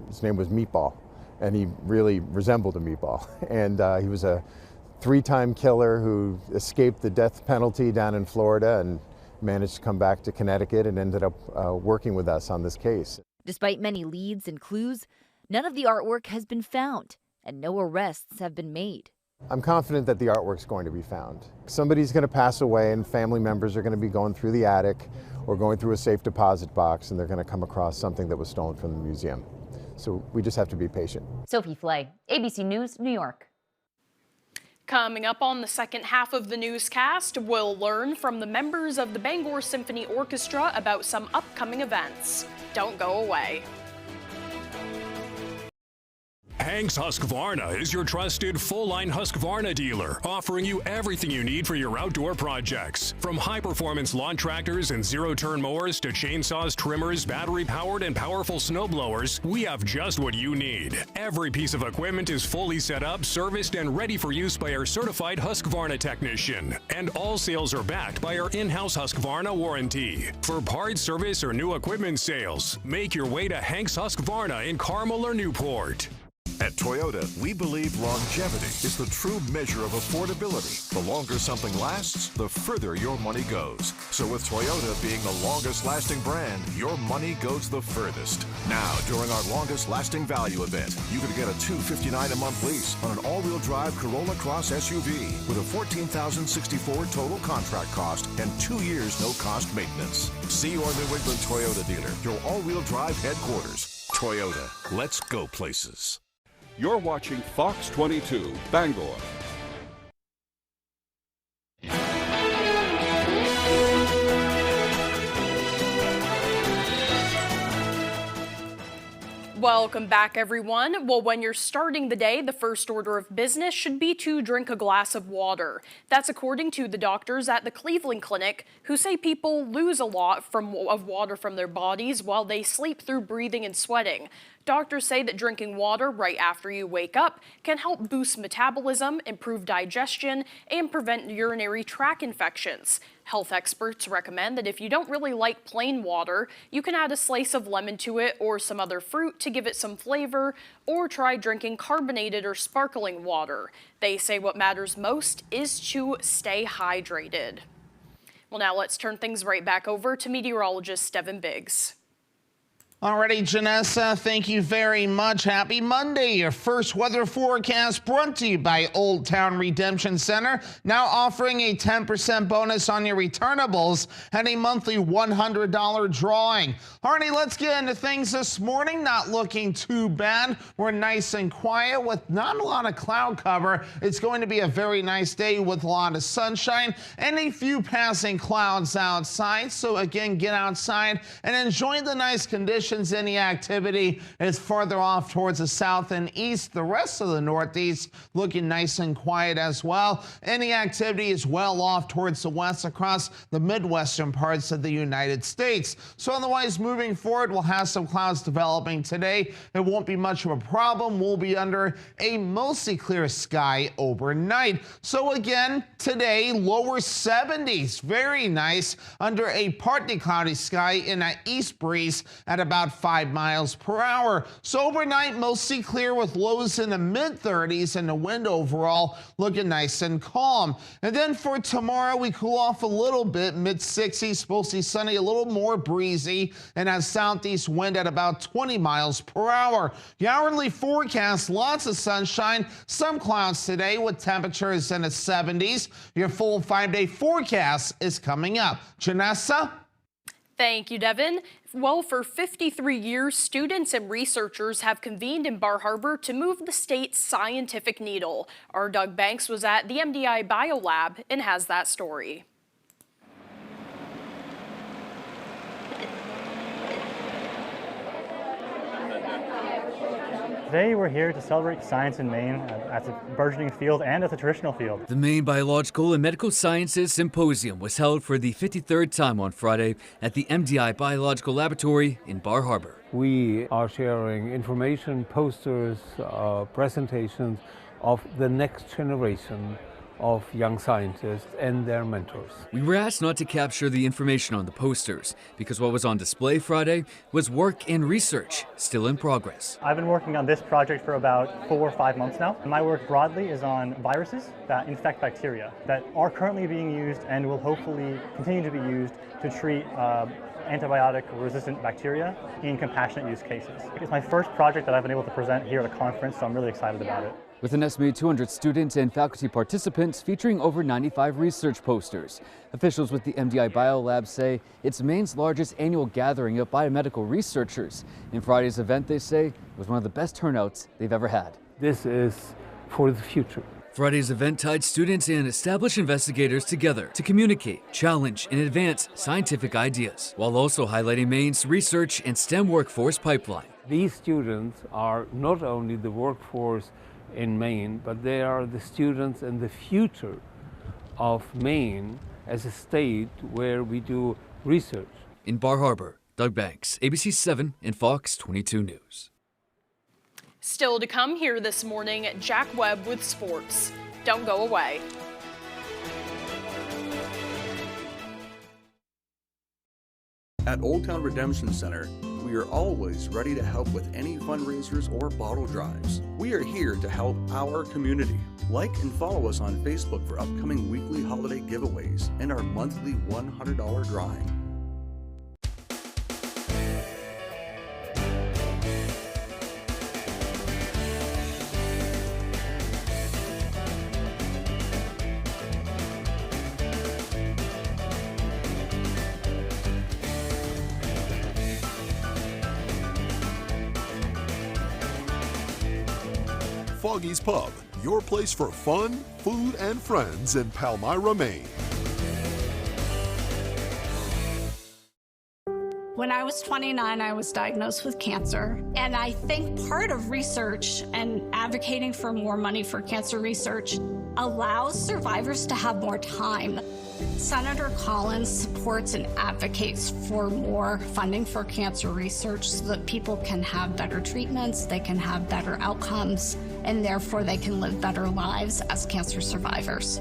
his name was Meatball, and he really resembled a meatball. And he was a 3-time killer who escaped the death penalty down in Florida and managed to come back to Connecticut and ended up working with us on this case. Despite many leads and clues, none of the artwork has been found, and no arrests have been made. I'm confident that the artwork's going to be found. Somebody's going to pass away and family members are going to be going through the attic or going through a safe deposit box, and they're going to come across something that was stolen from the museum. So we just have to be patient. Sophie Flay, ABC News, New York. Coming up on the second half of the newscast, we'll learn from the members of the Bangor Symphony Orchestra about some upcoming events. Don't go away. Hank's Husqvarna is your trusted full-line Husqvarna dealer, offering you everything you need for your outdoor projects. From high-performance lawn tractors and zero-turn mowers to chainsaws, trimmers, battery-powered and powerful snowblowers, we have just what you need. Every piece of equipment is fully set up, serviced, and ready for use by our certified Husqvarna technician. And all sales are backed by our in-house Husqvarna warranty. For parts, service, or new equipment sales, make your way to Hank's Husqvarna in Carmel or Newport. At Toyota, we believe longevity is the true measure of affordability. The longer something lasts, the further your money goes. So with Toyota being the longest lasting brand, your money goes the furthest. Now, during our longest lasting value event, you could get a $259 a month lease on an all-wheel drive Corolla Cross SUV with a $14,064 total contract cost and 2 years no cost maintenance. See your New England Toyota dealer, your all-wheel drive headquarters. Toyota, let's go places. You're watching Fox 22, Bangor. Welcome back, everyone. Well, when you're starting the day, the first order of business should be to drink a glass of water. That's according to the doctors at the Cleveland Clinic, who say people lose a lot of water from their bodies while they sleep through breathing and sweating. Doctors say that drinking water right after you wake up can help boost metabolism, improve digestion, and prevent urinary tract infections. Health experts recommend that if you don't really like plain water, you can add a slice of lemon to it or some other fruit to give it some flavor, or try drinking carbonated or sparkling water. They say what matters most is to stay hydrated. Well, now let's turn things right back over to meteorologist Devin Biggs. Alrighty, Janessa, thank you very much. Happy Monday. Your first weather forecast brought to you by Old Town Redemption Center, now offering a 10% bonus on your returnables and a monthly $100 drawing. Alrighty, let's get into things this morning. Not looking too bad. We're nice and quiet with not a lot of cloud cover. It's going to be a very nice day with a lot of sunshine and a few passing clouds outside. So again, get outside and enjoy the nice conditions. Any activity is farther off towards the south and east. The rest of the northeast looking nice and quiet as well. Any activity is well off towards the west across the midwestern parts of the United States. So otherwise, moving forward, we'll have some clouds developing today. It won't be much of a problem. We'll be under a mostly clear sky overnight. So again, today, lower 70s. Very nice under a partly cloudy sky in an east breeze at about 5 miles per hour. So overnight, mostly clear with lows in the mid-30s and the wind overall looking nice and calm. And then for tomorrow, we cool off a little bit, mid-60s, supposed to be sunny, a little more breezy, and a southeast wind at about 20 miles per hour. The hourly forecast, lots of sunshine, some clouds today with temperatures in the 70s. Your full 5-day forecast is coming up. Janessa? Thank you, Devin. Well, for 53 years, students and researchers have convened in Bar Harbor to move the state's scientific needle. Our Doug Banks was at the MDI Biolab and has that story. Today we're here to celebrate science in Maine as a burgeoning field and as a traditional field. The Maine Biological and Medical Sciences Symposium was held for the 53rd time on Friday at the MDI Biological Laboratory in Bar Harbor. We are sharing information, posters, presentations of the next generation of young scientists and their mentors. We were asked not to capture the information on the posters because what was on display Friday was work and research still in progress. I've been working on this project for about 4 or 5 months now. My work broadly is on viruses that infect bacteria that are currently being used and will hopefully continue to be used to treat antibiotic-resistant bacteria in compassionate use cases. It's my first project that I've been able to present here at a conference, so I'm really excited about it. with an estimated 200 students and faculty participants featuring over 95 research posters. Officials with the MDI Biolab say it's Maine's largest annual gathering of biomedical researchers. In Friday's event, they say, was one of the best turnouts they've ever had. This is for the future. Friday's event tied students and established investigators together to communicate, challenge, and advance scientific ideas, while also highlighting Maine's research and STEM workforce pipeline. These students are not only the workforce in Maine, but they are the students and the future of Maine as a state where we do research. In Bar Harbor, Doug Banks, ABC 7 and Fox 22 News. Still to come here this morning, Jack Webb with sports. Don't go away. At Old Town Redemption Center, we are always ready to help with any fundraisers or bottle drives. We are here to help our community. Like and follow us on Facebook for upcoming weekly holiday giveaways and our monthly $100 drawing. Foggy's Pub, your place for fun, food, and friends in Palmyra, Maine. When I was 29, I was diagnosed with cancer. And I think part of research and advocating for more money for cancer research allows survivors to have more time. Senator Collins supports and advocates for more funding for cancer research so that people can have better treatments, they can have better outcomes, and therefore they can live better lives as cancer survivors.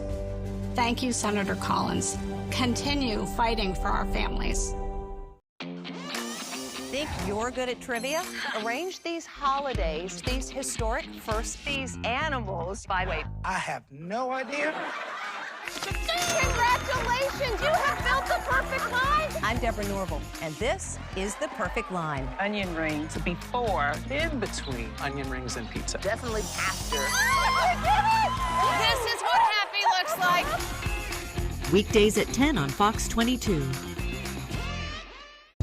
Thank you, Senator Collins. Continue fighting for our families. Think you're good at trivia? Arrange these holidays, these historic firsts, these animals. By the way, I have no idea. Congratulations, you have built the perfect line. I'm Deborah Norville, and this is The Perfect Line. Onion rings before, in between onion rings and pizza. Definitely after. This is what happy looks like. Weekdays at 10 on Fox 22.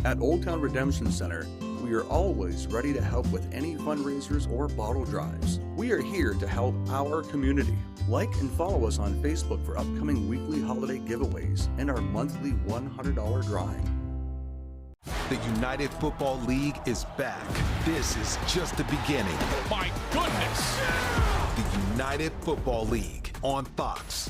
At Old Town Redemption Center, we are always ready to help with any fundraisers or bottle drives. We are here to help our community. Like and follow us on Facebook for upcoming weekly holiday giveaways and our monthly $100 drawing. The United Football League is back. This is just the beginning. My goodness! The United Football League on Fox.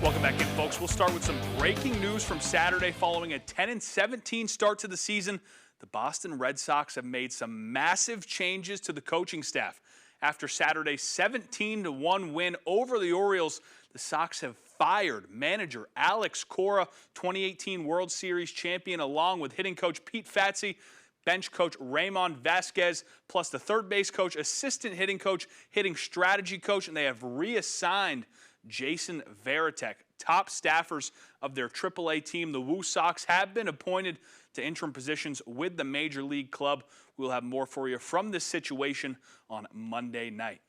Welcome back in, folks. We'll start with some breaking news from Saturday. Following a 10-17 start to the season, the Boston Red Sox have made some massive changes to the coaching staff. After Saturday's 17-1 win over the Orioles, the Sox have fired manager Alex Cora, 2018 World Series champion, along with hitting coach Pete Fatse, bench coach Raymond Vasquez, plus the third base coach, assistant hitting coach, hitting strategy coach, and they have reassigned Jason Varitek. Top staffers of their AAA team, the Woo Sox, have been appointed to interim positions with the Major League club. We'll have more for you from this situation on Monday night.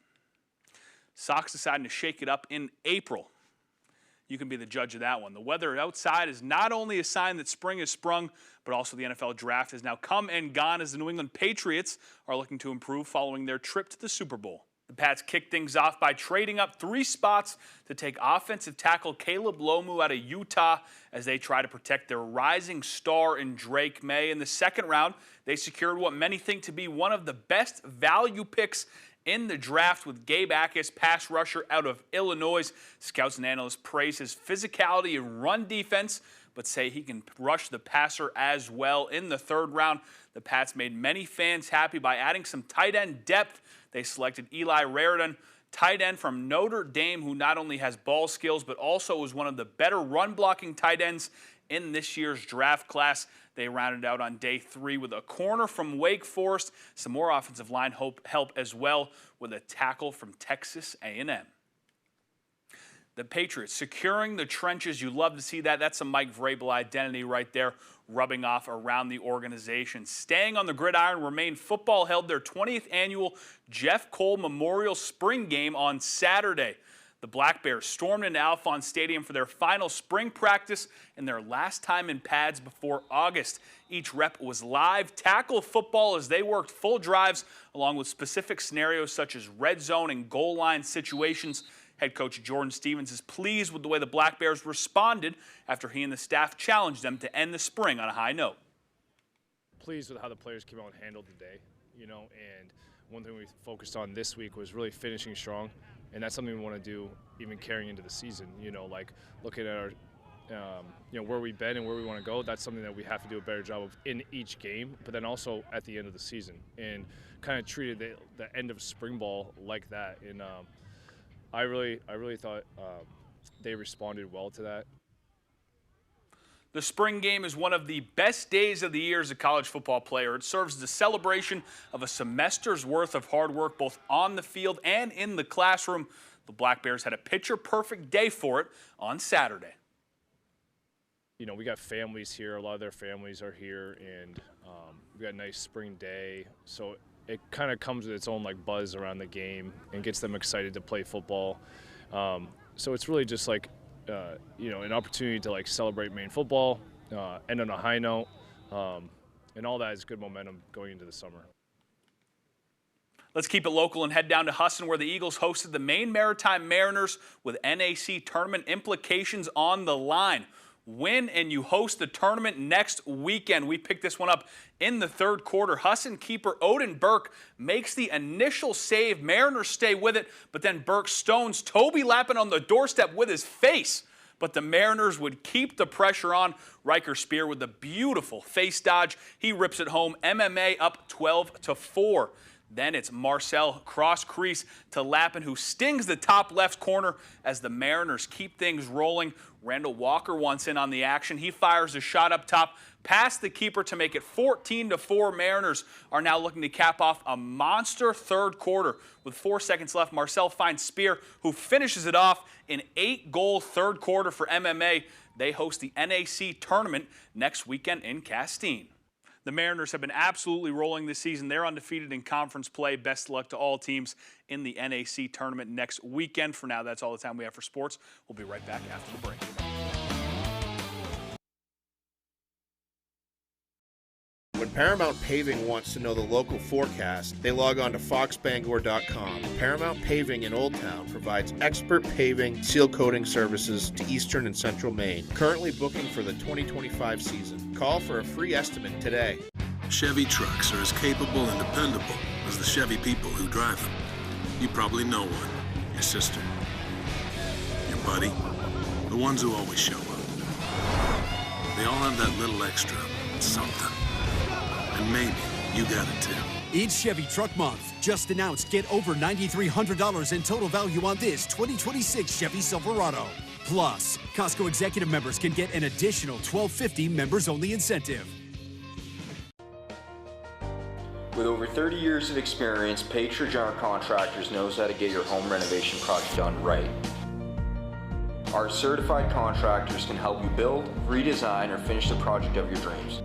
Sox deciding to shake it up in April. You can be the judge of that one. The weather outside is not only a sign that spring has sprung, but also the NFL draft has now come and gone as the New England Patriots are looking to improve following their trip to the Super Bowl. The Pats kicked things off by trading up 3 spots to take offensive tackle Caleb Lomu out of Utah as they try to protect their rising star in Drake May. In the second round, they secured what many think to be one of the best value picks in the draft with Gabe Akis, pass rusher out of Illinois. Scouts and analysts praise his physicality and run defense, but say he can rush the passer as well. In the third round, the Pats made many fans happy by adding some tight end depth. They selected Eli Raridan, tight end from Notre Dame, who not only has ball skills, but also was one of the better run-blocking tight ends in this year's draft class. They rounded out on day 3 with a corner from Wake Forest, some more offensive line help as well with a tackle from Texas A&M. The Patriots securing the trenches. You love to see that. That's some Mike Vrabel identity right there, rubbing off around the organization. Staying on the gridiron, Remain Football held their 20th annual Jeff Cole Memorial Spring Game on Saturday. The Black Bears stormed into Alphon Stadium for their final spring practice and their last time in pads before August. Each rep was live tackle football as they worked full drives along with specific scenarios such as red zone and goal line situations. Head coach Jordan Stevens is pleased with the way the Black Bears responded after he and the staff challenged them to end the spring on a high note. Pleased with how the players came out and handled the day, and one thing we focused on this week was really finishing strong, and that's something we want to do even carrying into the season, like looking at our where we've been and where we want to go. That's something that we have to do a better job of in each game, but then also at the end of the season, and kind of treated the end of spring ball like that. And I really thought they responded well to that. The spring game is one of the best days of the year as a college football player. It serves as a celebration of a semester's worth of hard work, both on the field and in the classroom. The Black Bears had a picture-perfect day for it on Saturday. We got families here. A lot of their families are here, and we got a nice spring day. So it kind of comes with its own buzz around the game and gets them excited to play football. So it's really just an opportunity to celebrate Maine football, end on a high note, and all that is good momentum going into the summer. Let's keep it local and head down to Husson, where the Eagles hosted the Maine Maritime Mariners with NAC tournament implications on the line. Win and you host the tournament next weekend. We picked this one up in the third quarter. Husson keeper Odin Burke makes the initial save. Mariners stay with it, but then Burke stones Toby Lappin on the doorstep with his face. But the Mariners would keep the pressure on. Riker Spear with a beautiful face dodge. He rips it home. MMA up 12-4. Then it's Marcel cross crease to Lappin, who stings the top left corner as the Mariners keep things rolling. Randall Walker wants in on the action. He fires a shot up top past the keeper to make it 14-4. Mariners are now looking to cap off a monster third quarter. With 4 seconds left, Marcel finds Spear, who finishes it off in 8-goal third quarter for MMA. They host the NAC tournament next weekend in Castine. The Mariners have been absolutely rolling this season. They're undefeated in conference play. Best luck to all teams in the NAC tournament next weekend. For now, that's all the time we have for sports. We'll be right back after the break. When Paramount Paving wants to know the local forecast, they log on to foxbangor.com. Paramount Paving in Old Town provides expert paving, seal coating services to eastern and central Maine. Currently booking for the 2025 season. Call for a free estimate today. Chevy trucks are as capable and dependable as the Chevy people who drive them. You probably know one. Your sister. Your buddy. The ones who always show up. They all have that little extra something. And maybe you got it too. It's Chevy Truck Month. Just announced, get over $9,300 in total value on this 2026 Chevy Silverado. Plus, Costco Executive members can get an additional $1,250 members-only incentive. With over 30 years of experience, Patriot General Contractors knows how to get your home renovation project done right. Our certified contractors can help you build, redesign, or finish the project of your dreams.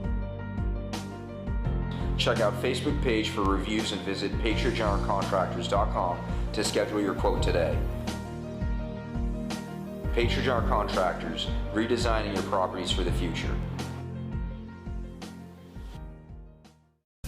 Check out Facebook page for reviews and visit patriotgeneralcontractors.com to schedule your quote today. Patriot General Contractors, redesigning your properties for the future.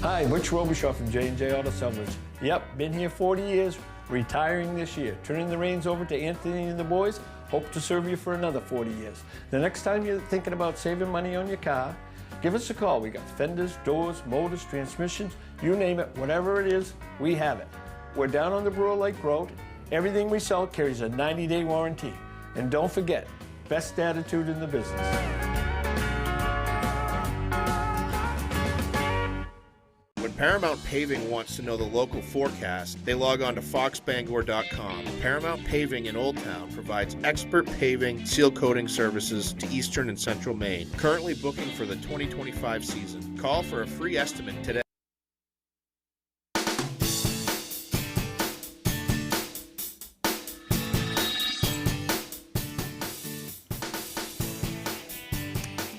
Hi, Butch Robichaud from J&J Auto Salvage. Yep, been here 40 years, retiring this year. Turning the reins over to Anthony and the boys. Hope to serve you for another 40 years. The next time you're thinking about saving money on your car, give us a call. We got fenders, doors, motors, transmissions, you name it, whatever it is, we have it. We're down on the Brewer Lake Road. Everything we sell carries a 90-day warranty. And don't forget, best attitude in the business. When Paramount Paving wants to know the local forecast, they log on to foxbangor.com. Paramount Paving in Old Town provides expert paving, seal coating services to eastern and central Maine. Currently booking for the 2025 season. Call for a free estimate today.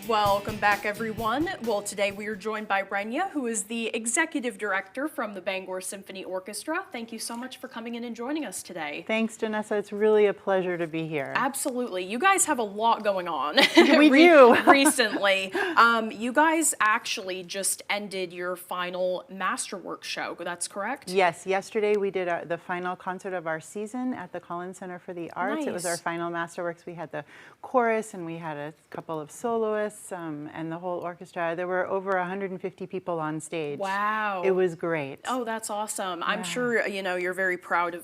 Welcome back, everyone. Well, today we are joined by Renya, who is the executive director from the Bangor Symphony Orchestra. Thank you so much for coming in and joining us today. Thanks, Janessa. It's really a pleasure to be here. Absolutely. You guys have a lot going on. We do. Recently. You guys actually just ended your final Masterworks show. That's correct? Yes. Yesterday we did the final concert of our season at the Collins Center for the Arts. Nice. It was our final Masterworks. We had the chorus and we had a couple of soloists and the whole orchestra. There were over 150 people on stage. Wow. It was great. Oh, that's awesome. I'm sure, you're very proud of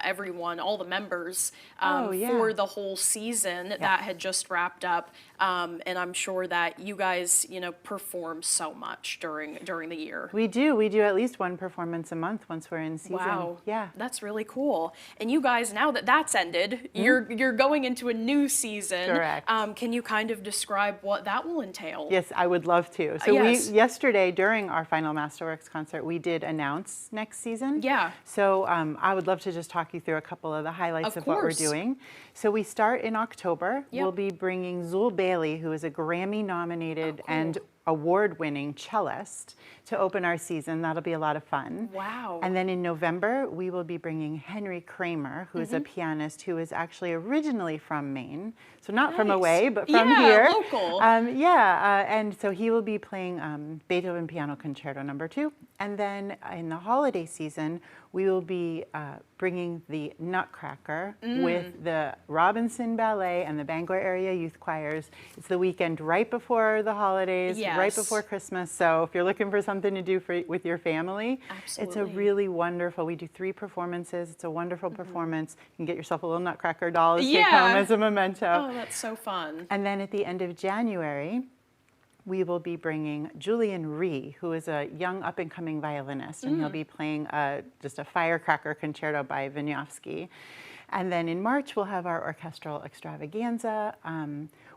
everyone, all the members for the whole season that had just wrapped up. And I'm sure that you guys, perform so much during the year. We do. We do at least one performance a month once we're in season. Wow. Yeah. That's really cool. And you guys, now that that's ended, you're going into a new season. Correct. Can you kind of describe what that will entail? Yes, I would love to. So yesterday during our final Masterworks concert, we did announce next season. Yeah. So I would love to just talk you through a couple of the highlights of what we're doing. So we start in October. Yep. We'll be bringing Zul Bailey, who is a Grammy-nominated and award-winning cellist, to open our season. That'll be a lot of fun. Wow. And then in November, we will be bringing Henry Kramer, who is a pianist who is actually originally from Maine. So not from away, but from here. Local. And so he will be playing Beethoven Piano Concerto No. 2. And then in the holiday season, we will be bringing the Nutcracker with the Robinson Ballet and the Bangor Area Youth Choirs. It's the weekend right before the holidays, right before Christmas. So if you're looking for something to do with your family, it's a really wonderful, we do 3 performances. It's a wonderful performance. You can get yourself a little Nutcracker doll to take home as a memento. Oh, that's so fun. And then at the end of January, we will be bringing Julian Rhee, who is a young up-and-coming violinist, and he'll be playing just a firecracker concerto by Wieniawski. And then in March, we'll have our orchestral extravaganza.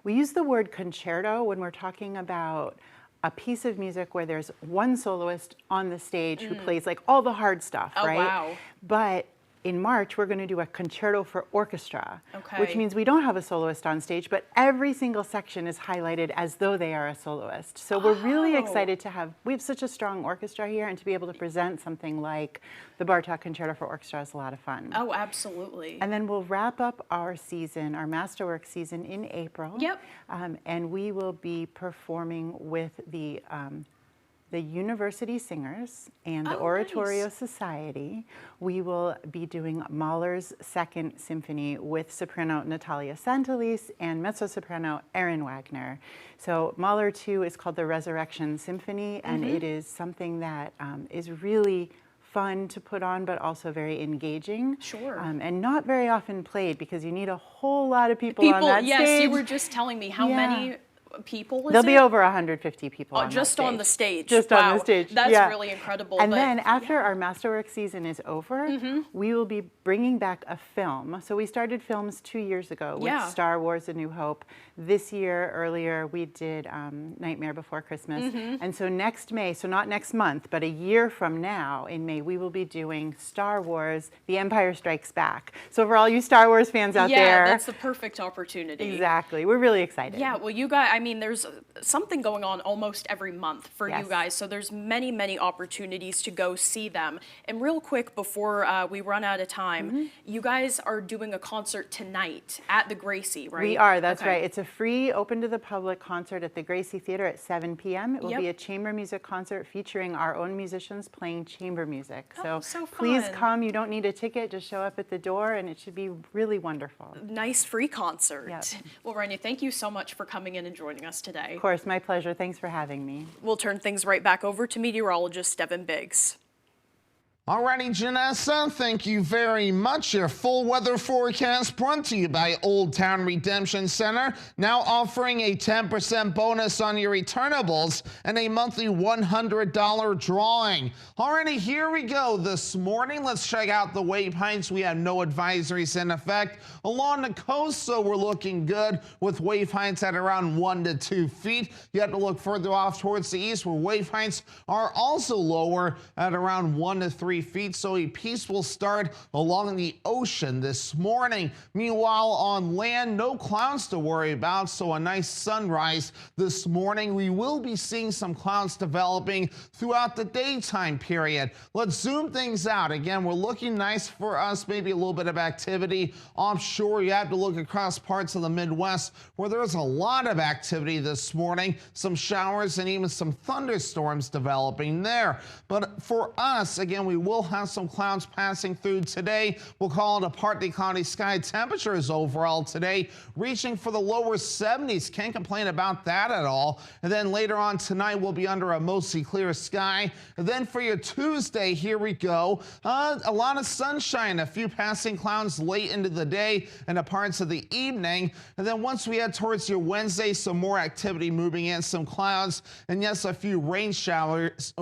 We use the word concerto when we're talking about a piece of music where there's one soloist on the stage who plays like all the hard stuff, right? Wow. But in March, we're going to do a concerto for orchestra, which means we don't have a soloist on stage, but every single section is highlighted as though they are a soloist. So we're really excited to have, we have such a strong orchestra here, and to be able to present something like the Bartók Concerto for Orchestra is a lot of fun. Oh, absolutely. And then we'll wrap up our season, our Masterworks season, in April. Yep. And we will be performing with the University Singers and the Oratorio Society. We will be doing Mahler's Second Symphony with soprano Natalia Santalis and mezzo-soprano Erin Wagner. So Mahler 2 is called the Resurrection Symphony, and it is something that is really fun to put on, but also very engaging. Sure. And not very often played, because you need a whole lot of people on that stage. Yes, you were just telling me how many people There'll be over 150 people on just on the stage. Just on the stage. That's really incredible. And then after our Masterworks season is over, we will be bringing back a film. So we started films 2 years ago with Star Wars: A New Hope. This year, earlier, we did Nightmare Before Christmas. And so next May, so not next month, but a year from now in May, we will be doing Star Wars: The Empire Strikes Back. So for all you Star Wars fans out there. Yeah, that's the perfect opportunity. Exactly. We're really excited. Yeah, well, you guys, I mean, there's something going on almost every month for you guys, so there's many, many opportunities to go see them. And real quick, before we run out of time, you guys are doing a concert tonight at the Gracie, right? We are, that's right. It's a free, open to the public concert at the Gracie Theater at 7 p.m. It will be a chamber music concert featuring our own musicians playing chamber music. So please come. You don't need a ticket. Just show up at the door, and it should be really wonderful. Nice free concert. Yep. Well, Renya, thank you so much for coming in and joining us today. Of course, my pleasure. Thanks for having me. We'll turn things right back over to meteorologist Devin Biggs. Alrighty, Janessa, thank you very much. Your full weather forecast brought to you by Old Town Redemption Center, now offering a 10% bonus on your returnables and a monthly $100 drawing. Alrighty, here we go. This morning, let's check out the wave heights. We have no advisories in effect. Along the coast, so we're looking good with wave heights at around 1 to 2 feet. You have to look further off towards the east where wave heights are also lower at around 1 to 3 93 feet, so a peaceful start along the ocean this morning. Meanwhile, on land, no clouds to worry about, so a nice sunrise this morning. We will be seeing some clouds developing throughout the daytime period. Let's zoom things out. Again, we're looking nice for us, maybe a little bit of activity offshore. You have to look across parts of the Midwest where there's a lot of activity this morning, some showers and even some thunderstorms developing there. But for us, again, we will have some clouds passing through today. We'll call it a partly cloudy sky. Temperatures overall today reaching for the lower 70s. Can't complain about that at all. And then later on tonight, we'll be under a mostly clear sky. And then for your Tuesday, here we go. A lot of sunshine, a few passing clouds late into the day and the parts of the evening. And then once we head towards your Wednesday, some more activity moving in, some clouds, and yes, a few rain showers,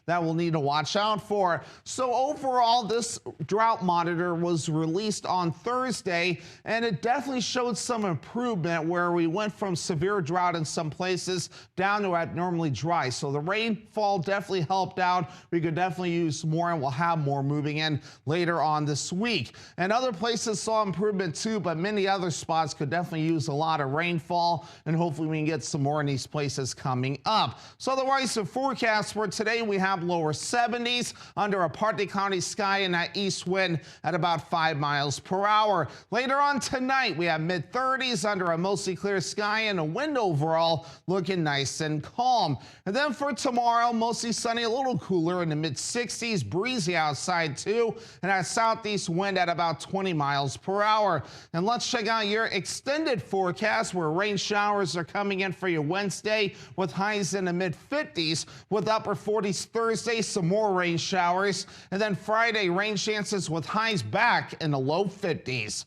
that we'll need to watch out for. So overall, this drought monitor was released on Thursday, and it definitely showed some improvement where we went from severe drought in some places down to abnormally dry. So the rainfall definitely helped out. We could definitely use more, and we'll have more moving in later on this week. And other places saw improvement too, but many other spots could definitely use a lot of rainfall, and hopefully we can get some more in these places coming up. So otherwise, the forecast for today, we have lower 70s under a partly cloudy sky and that east wind at about 5 miles per hour. Later on tonight, we have mid 30s under a mostly clear sky and a wind overall looking nice and calm. And then for tomorrow, mostly sunny, a little cooler in the mid 60s, breezy outside too, and a southeast wind at about 20 miles per hour. And let's check out your extended forecast where rain showers are coming in for your Wednesday with highs in the mid 50s, with upper 40s Thursday, some more rain showers, and then Friday rain chances with highs back in the low 50s.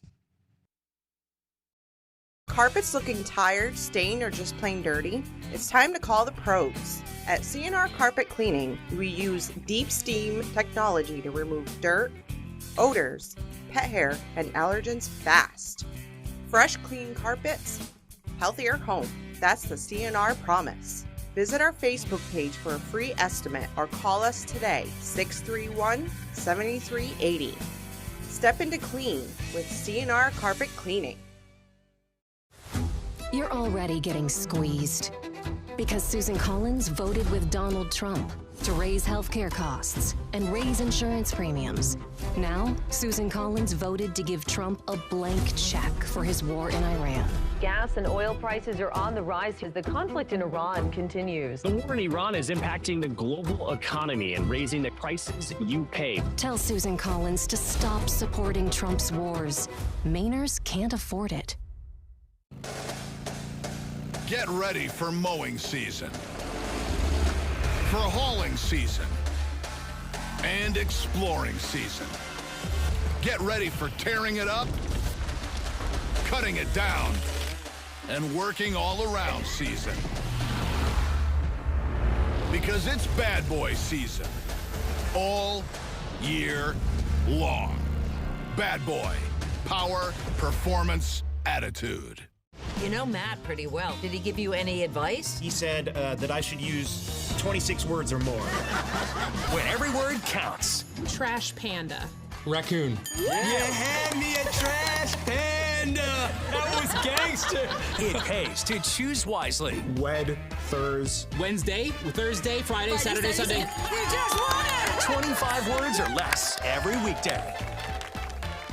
Carpets looking tired, stained, or just plain dirty? It's time to call the pros. At CNR Carpet Cleaning, we use deep steam technology to remove dirt, odors, pet hair, and allergens fast. Fresh, clean carpets, healthier home. That's the CNR promise. Visit our Facebook page for a free estimate or call us today, 631-7380. Step into clean with CNR Carpet Cleaning. You're already getting squeezed because Susan Collins voted with Donald Trump to raise healthcare costs and raise insurance premiums. Now, Susan Collins voted to give Trump a blank check for his war in Iran. Gas and oil prices are on the rise as the conflict in Iran continues. The war in Iran is impacting the global economy and raising the prices you pay. Tell Susan Collins to stop supporting Trump's wars. Mainers can't afford it. Get ready for mowing season, for hauling season, and exploring season. Get ready for tearing it up, cutting it down, and working all around season. Because it's bad boy season, all year long. Bad boy, power, performance, attitude. You know Matt pretty well. Did he give you any advice? He said that I should use 26 words or more. When every word counts. Trash panda. Raccoon. You had me a trash panda. That was gangster. It pays to choose wisely. Wednesday, Thursday, Friday, Saturday, Sunday. You just won it! 25 words or less every weekday.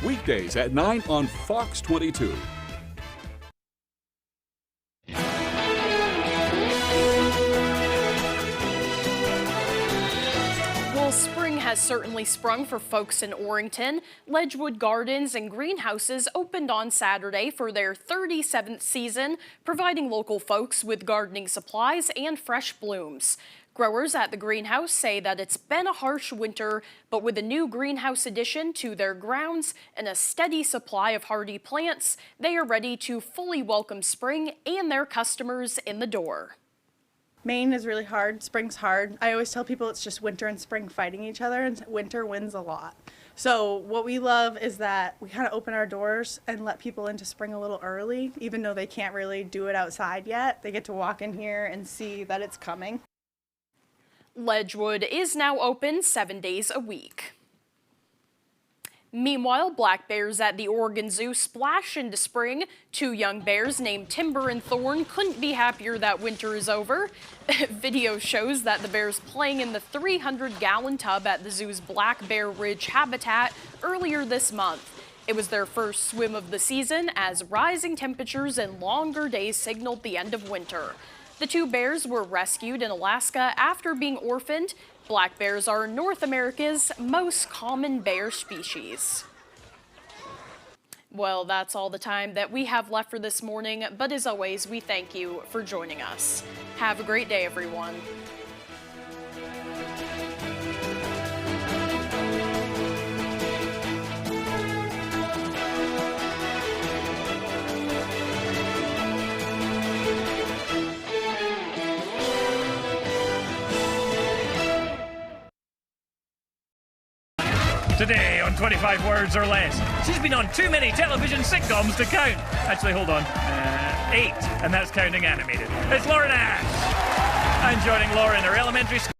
Weekdays at 9 on Fox 22. Spring has certainly sprung for folks in Orrington. Ledgewood Gardens and Greenhouses opened on Saturday for their 37th season, providing local folks with gardening supplies and fresh blooms. Growers at the greenhouse say that it's been a harsh winter, but with a new greenhouse addition to their grounds and a steady supply of hardy plants, they are ready to fully welcome spring and their customers in the door. Maine is really hard, spring's hard. I always tell people it's just winter and spring fighting each other, and winter wins a lot. So what we love is that we kind of open our doors and let people into spring a little early, even though they can't really do it outside yet. They get to walk in here and see that it's coming. Ledgewood is now open 7 days a week. Meanwhile, black bears at the Oregon Zoo splash into spring. Two young bears named Timber and Thorn couldn't be happier that winter is over. Video shows that the bears playing in the 300-gallon tub at the zoo's Black Bear Ridge habitat earlier this month. It was their first swim of the season as rising temperatures and longer days signaled the end of winter. The two bears were rescued in Alaska after being orphaned. Black bears are North America's most common bear species. Well, that's all the time that we have left for this morning, but as always, we thank you for joining us. Have a great day, everyone. Today on 25 Words or Less. She's been on too many television sitcoms to count. Actually, hold on. 8, and that's counting animated. It's Lauren Ash. I'm joining Lauren in her elementary school.